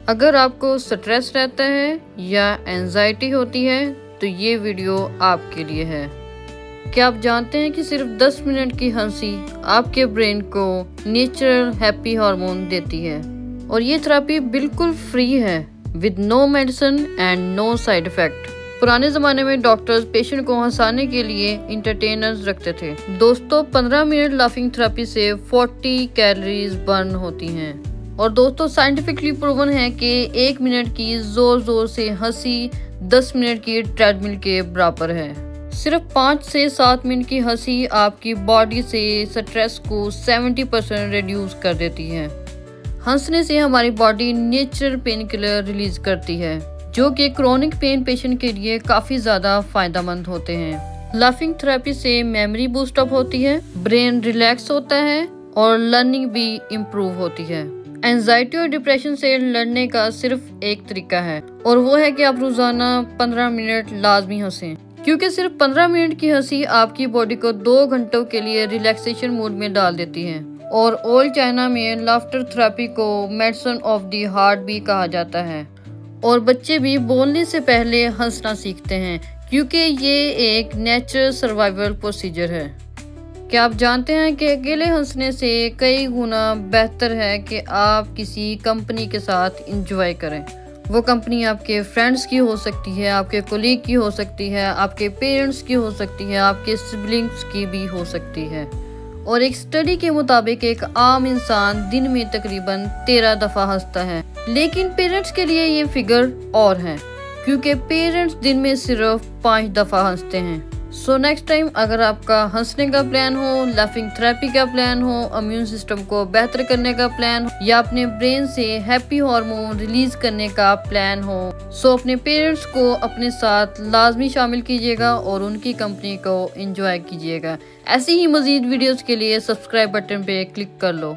अगर आपको स्ट्रेस रहता है या एंजाइटी होती है तो ये वीडियो आपके लिए है। क्या आप जानते हैं कि सिर्फ 10 मिनट की हंसी आपके ब्रेन को नेचुरल हैप्पी हार्मोन देती है और ये थेरेपी बिल्कुल फ्री है with no medicine and no side effect. पुराने जमाने में डॉक्टर्स पेशेंट को हंसाने के लिए इंटरटेनर्स रखते थे। दोस्तों 15 मिनट लाफिंग थेरेपी से 40 कैलोरीज बर्न होती हैं और दोस्तों साइंटिफिकली प्रूवन है कि 1 मिनट की जोर जोर से हंसी 10 मिनट की ट्रेडमिल के बराबर है। सिर्फ 5 से 7 मिनट की हंसी आपकी बॉडी से स्ट्रेस को 70% रिड्यूस कर देती है। हंसने से हमारी body natural pain killer release करती है जो कि क्रोनिक पेन पेशेंट के लिए काफी ज्यादा फायदेमंद होते हैं। लाफिंग थेरेपी से मेमोरी बूस्ट अप होती है, ब्रेन रिलैक्स होता है और लर्निंग भी इम्प्रूव होती है। एंजाइटी और डिप्रेशन से लड़ने का सिर्फ एक तरीका है और वो है कि आप रोजाना 15 मिनट लाजमी हंसें, क्योंकि सिर्फ 15 मिनट की हंसी आपकी बॉडी को 2 घंटों के लिए रिलैक्सेशन मूड में डाल देती है। और ओल्ड चाइना में लाफ्टर थेरेपी को मेडिसिन ऑफ द हार्ट भी कहा जाता है और बच्चे भी बोलने से पहले हंसना सीखते हैं क्योंकि ये एक नेचुरल सर्वाइवल प्रोसीजर है। क्या आप जानते हैं कि अकेले हंसने से कई गुना बेहतर है कि आप किसी कंपनी के साथ एंजॉय करें। वो कंपनी आपके फ्रेंड्स की हो सकती है, आपके कोलीग की हो सकती है, आपके पेरेंट्स की हो सकती है, आपके सिबलिंग्स की भी हो सकती है। और एक स्टडी के मुताबिक एक आम इंसान दिन में तकरीबन 13 दफा हंसता है, लेकिन पेरेंट्स के लिए ये फिगर और है क्योंकि पेरेंट्स दिन में सिर्फ 5 दफा हंसते हैं। सो नेक्स्ट टाइम अगर आपका हंसने का प्लान हो, लाफिंग थेरेपी का प्लान हो, इम्यून सिस्टम को बेहतर करने का प्लान हो या अपने ब्रेन से हैप्पी हार्मोन रिलीज करने का प्लान हो, सो अपने पेरेंट्स को अपने साथ लाजमी शामिल कीजिएगा और उनकी कंपनी को एंजॉय कीजिएगा। ऐसी ही मजीद वीडियोस के लिए सब्सक्राइब बटन पे क्लिक कर लो।